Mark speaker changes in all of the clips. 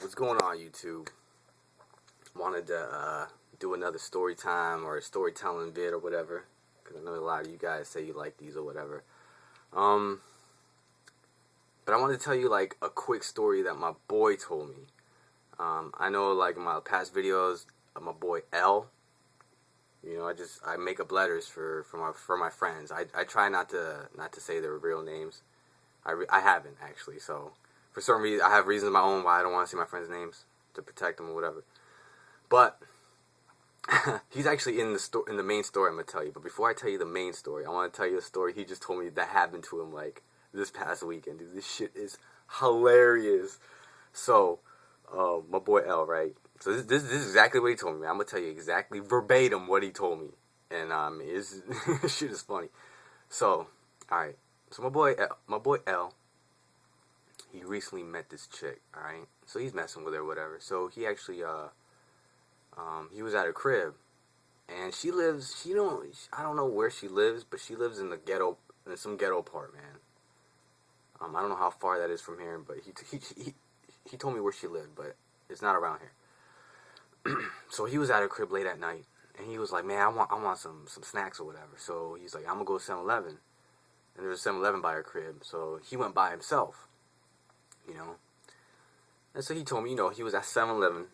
Speaker 1: What's going on, YouTube? Wanted to do another story time or a storytelling vid or whatever, because I know a lot of you guys say you like these or whatever. But I wanted to tell you like a quick story that my boy told me. I know like in my past videos, my boy L. You know, I make up letters for my friends. I try not to say their real names. I haven't actually. So for certain reasons, I have reasons of my own why I don't want to say my friends' names to protect them or whatever. But he's actually in the main story I'm gonna tell you. But before I tell you the main story, I want to tell you a story he just told me that happened to him like this past weekend. Dude, this shit is hilarious. So my boy L, right? So this is exactly what he told me. I'm gonna tell you exactly verbatim what he told me, and this shit is funny. So, all right. So my boy L, he recently met this chick. All right. So he's messing with her, whatever. So he actually he was at her crib, and she lives. I don't know where she lives, but she lives in the ghetto, in some ghetto part, man. I don't know how far that is from here, but he told me where she lived, but it's not around here. So he was at her crib late at night, and he was like, man, I want some snacks or whatever. So he's like, I'm gonna go to 7-Eleven, and there's a 7-Eleven by her crib. So he went by himself, you know. And so he told me, he was at 7-Eleven,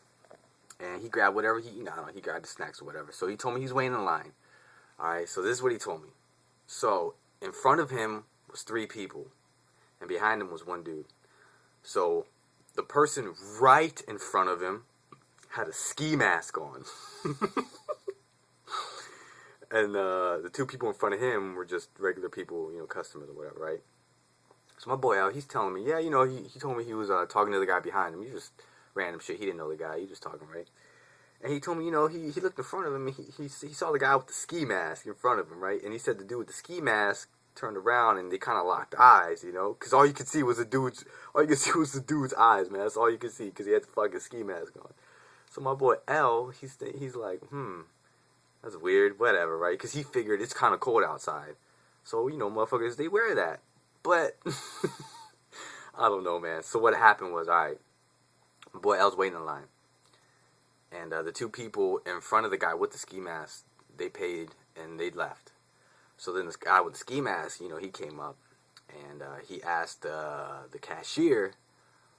Speaker 1: and he grabbed whatever he grabbed the snacks or whatever. So he told me he's waiting in line. All right, so this is what he told me. So in front of him was 3 people, and behind him was 1 dude. So the person right in front of him had a ski mask on. And the 2 people in front of him were just regular people, customers or whatever, right? So my boy Al, he's telling me, yeah, he told me he was talking to the guy behind him. He just random shit. He didn't know the guy. He just talking, right? And he told me, he looked in front of him, and he saw the guy with the ski mask in front of him, right? And he said the dude with the ski mask turned around, and they kind of locked eyes, because all you could see was the dude's eyes, man. That's all you could see, because he had the fucking ski mask on. So my boy L, he's like, that's weird, whatever, right? Because he figured it's kind of cold outside. So, motherfuckers, they wear that. But, I don't know, man. So what happened was, all right, my boy L's waiting in line. And the 2 people in front of the guy with the ski mask, they paid and they left. So then this guy with the ski mask, he came up. And he asked the cashier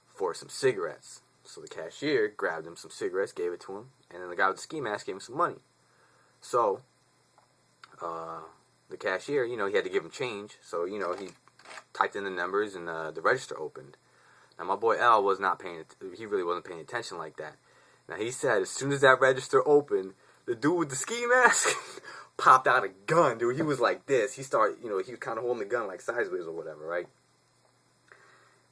Speaker 1: for some cigarettes. So the cashier grabbed him some cigarettes, gave it to him, and then the guy with the ski mask gave him some money. So, the cashier, he had to give him change, so, he typed in the numbers, and the register opened. Now, my boy L was not he really wasn't paying attention like that. Now, he said as soon as that register opened, the dude with the ski mask popped out a gun, dude. He was like this. He started, he was kind of holding the gun like sideways or whatever, right?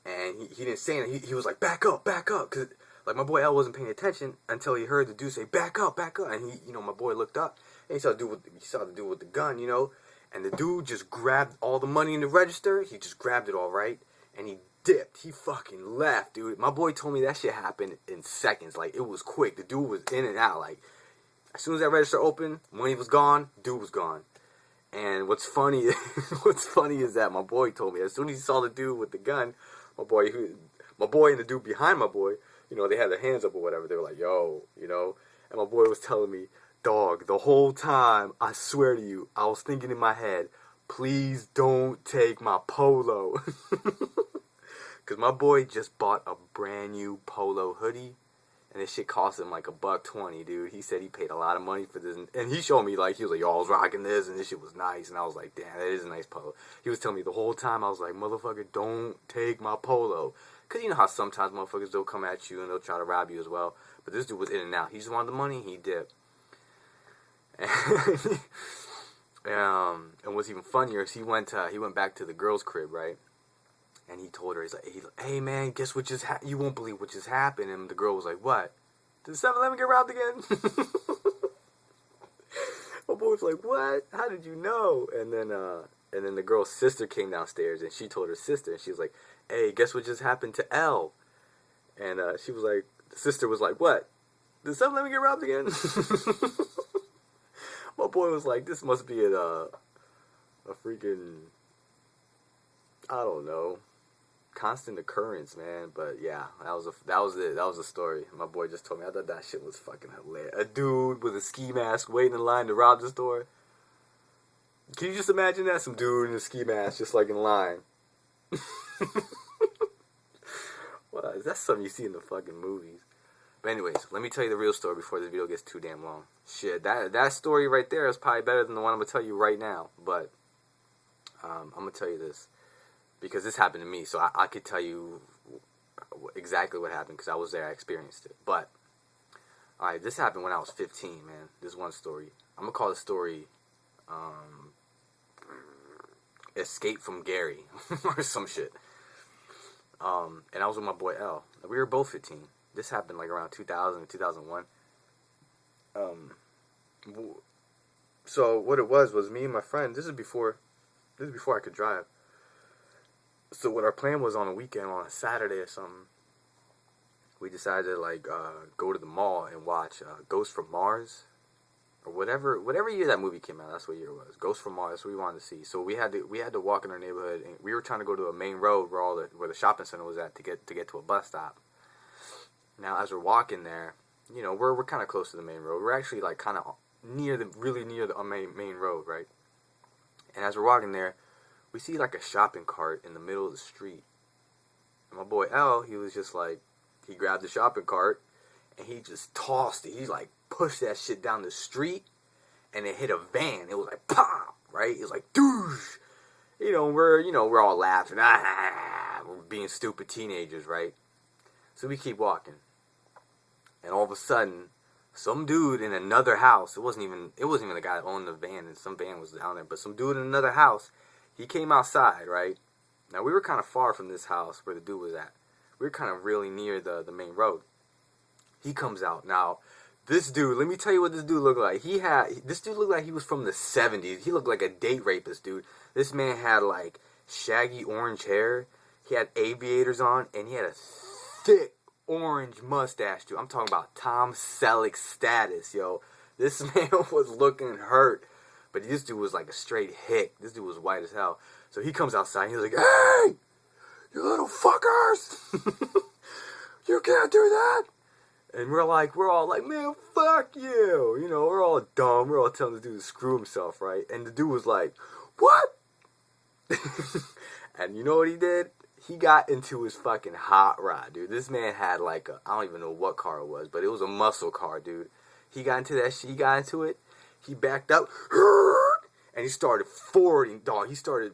Speaker 1: And he didn't say anything. He was like, back up, because like my boy L wasn't paying attention until he heard the dude say, back up, and he, my boy looked up and he saw the dude with the gun, and the dude just grabbed all the money in the register. He just grabbed it all, right, and he dipped. He fucking left, dude. My boy told me that shit happened in seconds. Like, it was quick. The dude was in and out. Like, as soon as that register opened, money was gone, dude was gone. And what's funny is that my boy told me as soon as he saw the dude with the gun, my boy and the dude behind my boy, they had their hands up or whatever. They were like, yo, and my boy was telling me, dog, the whole time, I swear to you, I was thinking in my head, please don't take my polo. Because my boy just bought a brand new polo hoodie, and this shit cost him like $120, dude. He said he paid a lot of money for this, and he showed me, like, he was like, yo, I was rocking this, and this shit was nice, and I was like, damn, that is a nice polo. He was telling me the whole time, I was like, motherfucker, don't take my polo. Because you know how sometimes motherfuckers, they'll come at you, and they'll try to rob you as well. But this dude was in and out. He just wanted the money, he dipped. And what's even funnier is he went back to the girl's crib, right? And he told her, he's like, hey man, guess what just happened? You won't believe what just happened. And the girl was like, what? Did 7-Eleven get robbed again? My boy was like, what? How did you know? And then the girl's sister came downstairs, and she told her sister, and she was like, hey, guess what just happened to L? And she was like, the sister was like, what? Did 7-Eleven get robbed again? My boy was like, this must be a freaking, I don't know, constant occurrence, man. But yeah, that was the story. My boy just told me. I thought that shit was fucking hilarious. A dude with a ski mask waiting in line to rob the store. Can you just imagine that? Some dude in a ski mask just like in line. Well, that's something you see in the fucking movies. But anyways, let me tell you the real story before this video gets too damn long. Shit, that story right there is probably better than the one I'm gonna tell you right now. But I'm gonna tell you this because this happened to me, so I could tell you exactly what happened because I was there, I experienced it. But all right, this happened when I was 15, man. This one story. I'm gonna call the story Escape from Gary or some shit. And I was with my boy L. We were both 15. This happened like around 2000 or 2001. So what it was me and my friend. This is before I could drive. So what our plan was on a weekend, on a Saturday or something, we decided to like go to the mall and watch Ghost from Mars. Or whatever year that movie came out, that's what year it was. Ghost from Mars, that's what we wanted to see. So we had to walk in our neighborhood, and we were trying to go to a main road where the shopping center was at to get to a bus stop. Now, as we're walking there, you know, we're kind of close to the main road. We're actually like kind of really near the main road, right? And as we're walking there, we see like a shopping cart in the middle of the street. And my boy L, he was just like, he grabbed the shopping cart and he just tossed it. He's like, pushed that shit down the street, and it hit a van. It was like pop, right? It was like douche. We're all laughing. We're being stupid teenagers, right? So we keep walking, and all of a sudden, some dude in another house. It wasn't even the guy that owned the van, and some van was down there. But some dude in another house, he came outside, right? Now we were kind of far from this house where the dude was at. We were kind of really near the main road. He comes out now. This dude, let me tell you what this dude looked like. This dude looked like he was from the 70s. He looked like a date rapist, dude. This man had like shaggy orange hair. He had aviators on, and he had a thick orange mustache, dude. I'm talking about Tom Selleck status, yo. This man was looking hurt, but this dude was like a straight hick. This dude was white as hell. So he comes outside, and he's like, "Hey, you little fuckers! You can't do that!" And we're all like, "Man, fuck you." You know, we're all dumb. We're all telling the dude to screw himself, right? And the dude was like, "What?" And you know what he did? He got into his fucking hot rod, dude. This man had like I don't even know what car it was, but it was a muscle car, dude. He got into that shit. He got into it. He backed up. And he started forwarding, dog. He started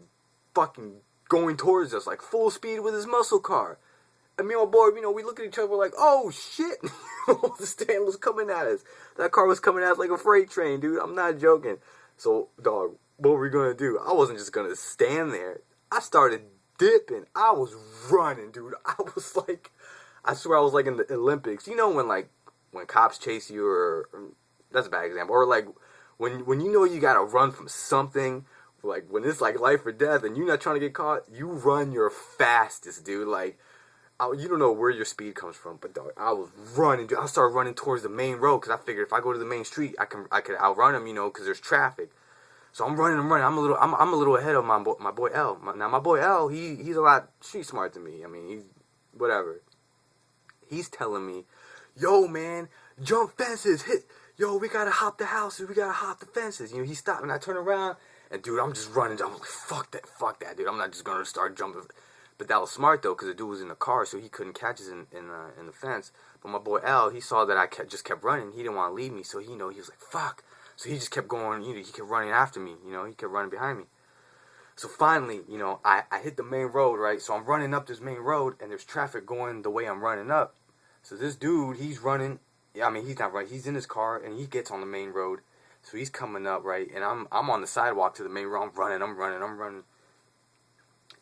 Speaker 1: fucking going towards us like full speed with his muscle car. And me and my boy, you know, we look at each other, we're like, "Oh, shit." The stand was coming at us. That car was coming at us like a freight train, dude. I'm not joking. So, dog, what were we going to do? I wasn't just going to stand there. I started dipping. I was running, dude. I was like, I swear I was like in the Olympics. You know when cops chase you, or that's a bad example. Or like when you know you got to run from something, like when it's like life or death and you're not trying to get caught, you run your fastest, dude. Like, you don't know where your speed comes from, but dog, I was running, dude. I started running towards the main road because I figured if I go to the main street, I could outrun him, you know, because there's traffic. So I'm running. I'm a little ahead of my boy L. Now my boy L, he's a lot street smart than me. I mean, he's whatever. He's telling me, "Yo, man, jump fences, yo, we gotta hop the houses, we gotta hop the fences." You know, he stopped and I turn around and dude, I'm just running. I'm like, fuck that, dude. I'm not just gonna start jumping. But that was smart though, because the dude was in the car, so he couldn't catch us in the fence. But my boy L, he saw that I just kept running. He didn't want to leave me, so he was like, "Fuck." So he just kept going. You know, he kept running after me. You know, he kept running behind me. So finally, you know, I hit the main road, right? So I'm running up this main road, and there's traffic going the way I'm running up. So this dude, he's running. Yeah, I mean, he's not right. He's in his car, and he gets on the main road. So he's coming up, right? And I'm on the sidewalk to the main road. I'm running.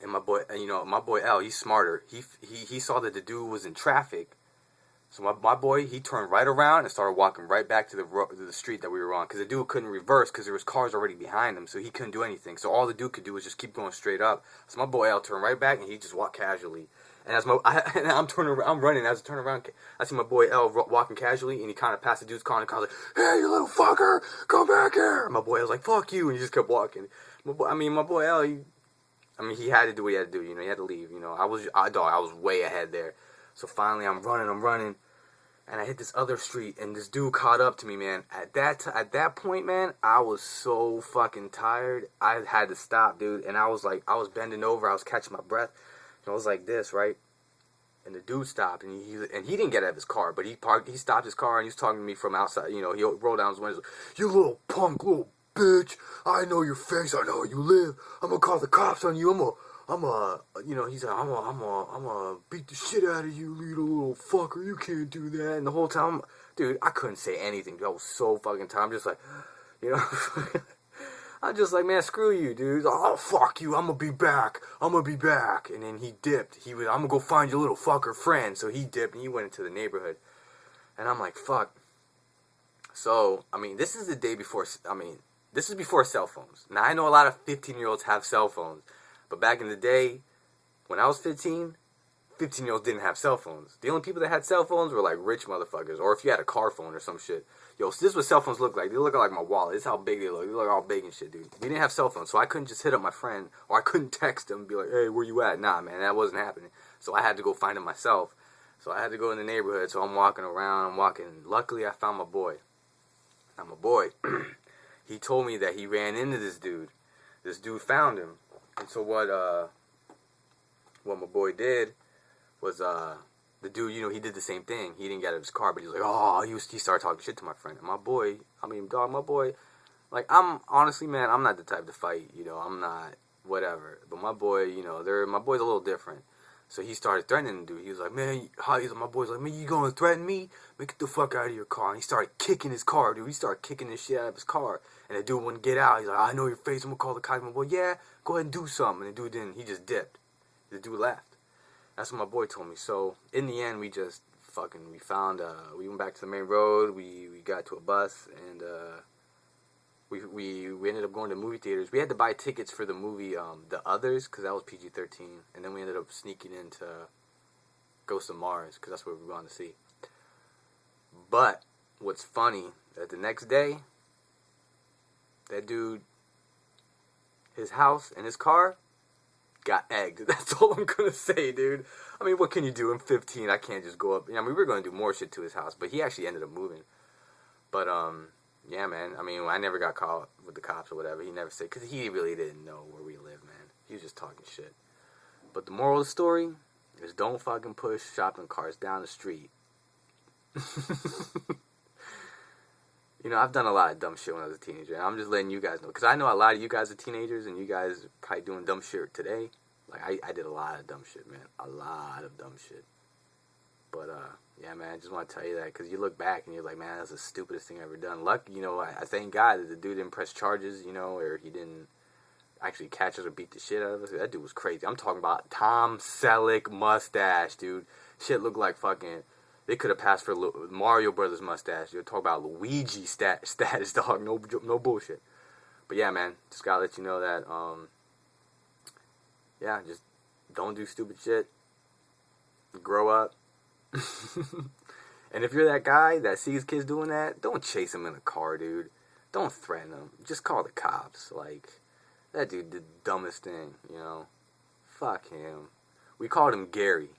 Speaker 1: And my boy L, he's smarter. He saw that the dude was in traffic. So my boy, he turned right around and started walking right back to the street that we were on. Because the dude couldn't reverse because there was cars already behind him. So he couldn't do anything. So all the dude could do was just keep going straight up. So my boy L turned right back and he just walked casually. And and I'm running. As I turn around, I see my boy L walking casually. And he kind of passed the dude's car and he was like, "Hey, you little fucker, come back here." And my boy L's like, "Fuck you." And he just kept walking. My boy L, I mean, he had to do what he had to do. You know, he had to leave. You know, I was way ahead there. So finally, I'm running, and I hit this other street, and this dude caught up to me, man. At that point, man, I was so fucking tired. I had to stop, dude. And I was bending over, I was catching my breath, and I was like this, right? And the dude stopped, and he didn't get out of his car, but he stopped his car, and he was talking to me from outside. You know, he rolled down his window. You little punk, little bitch! I know your face. I know where you live. I'm gonna call the cops on you. You know, he's like, I'm gonna beat the shit out of you, little fucker. You can't do that. And the whole time, dude, I couldn't say anything. Dude, I was so fucking tired. I'm just like, you know, I'm just like, man, screw you, dude. He's like, oh, fuck you. I'm gonna be back. And then he dipped. I'm gonna go find your little fucker friend. So he dipped and he went into the neighborhood. And I'm like, fuck. So, I mean, this is the day before, this is before cell phones. Now, I know a lot of 15-year-olds have cell phones. But back in the day, when I was 15-year-olds didn't have cell phones. The only people that had cell phones were like rich motherfuckers. Or if you had a car phone or some shit. Yo, so this is what cell phones look like. They look like my wallet. This is how big they look. They look all big and shit, dude. We didn't have cell phones, so I couldn't just hit up my friend. Or I couldn't text him and be like, hey, where you at? Nah, man, that wasn't happening. So I had to go find him myself. So I had to go in the neighborhood. So I'm walking around. Luckily, I found my boy. Now, my boy, he told me that he ran into this dude. This dude found him. And so what my boy did was, the dude, you know, he did the same thing. He didn't get out of his car, but he was like, oh, he started talking shit to my friend. And my boy, like, honestly, man, I'm not the type to fight, you know, I'm not, whatever. But my boy, you know, my boy's a little different. So he started threatening the dude. He was like, man, my boy's like, man, you gonna threaten me? Man, get the fuck out of your car. And he started kicking his car, dude. He started kicking the shit out of his car. And the dude wouldn't get out. He's like, I know your face. I'm gonna call the cops. My boy, yeah, go ahead and do something. And the dude didn't. He just dipped. The dude left. That's what my boy told me. So in the end, we went back to the main road. We got to a bus, and we ended up going to movie theaters. We had to buy tickets for the movie The Others, because that was PG-13, and then we ended up sneaking into Ghost of Mars, because that's what we wanted to see. But what's funny, that the next day, that dude, his house and his car got egged. That's all I'm gonna say, dude. I mean, what can you do? I'm 15. I can't just go up. I mean, we were gonna do more shit to his house, but he actually ended up moving. But yeah, man. I mean, I never got caught with the cops or whatever. He never said, because he really didn't know where we lived, man. He was just talking shit. But the moral of the story is, don't fucking push shopping carts down the street. You know, I've done a lot of dumb shit when I was a teenager, and I'm just letting you guys know, because I know a lot of you guys are teenagers, and you guys are probably doing dumb shit today. Like, I did a lot of dumb shit, man. A lot of dumb shit. But, yeah, man, I just want to tell you that, because you look back, and you're like, man, that's the stupidest thing I've ever done. Lucky, you know, I thank God that the dude didn't press charges, you know, or he didn't actually catch us or beat the shit out of us. That dude was crazy. I'm talking about Tom Selleck mustache, dude. Shit looked like fucking... They could have passed for Mario Brothers mustache. You're talking about Luigi status, dog. No bullshit. But yeah, man, just gotta let you know that, yeah, just don't do stupid shit. Grow up. And if you're that guy that sees kids doing that, don't chase them in a car, dude. Don't threaten them. Just call the cops. Like, that dude did the dumbest thing, you know. Fuck him. We called him Gary.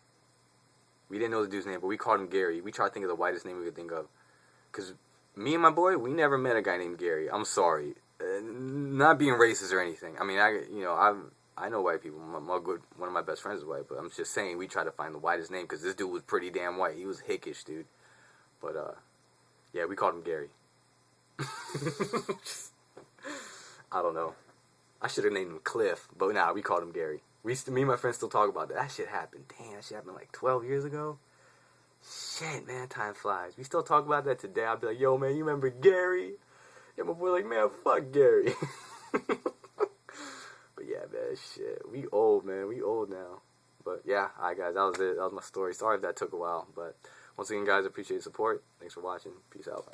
Speaker 1: We didn't know the dude's name, but we called him Gary. We tried to think of the whitest name we could think of. Because me and my boy, we never met a guy named Gary. I'm sorry. Not being racist or anything. I mean, I know white people. One of my best friends is white, but I'm just saying we tried to find the whitest name, because this dude was pretty damn white. He was hickish, dude. But, yeah, we called him Gary. I don't know. I should have named him Cliff, but nah, we called him Gary. Me and my friends still talk about that. That shit happened. Damn, that shit happened like 12 years ago. Shit, man, time flies. We still talk about that today. I'll be like, yo, man, you remember Gary? Yeah, my boy like, man, fuck Gary. But yeah, man, shit. We old, man. We old now. But yeah, alright, guys, that was it. That was my story. Sorry if that took a while. But once again, guys, I appreciate your support. Thanks for watching. Peace out.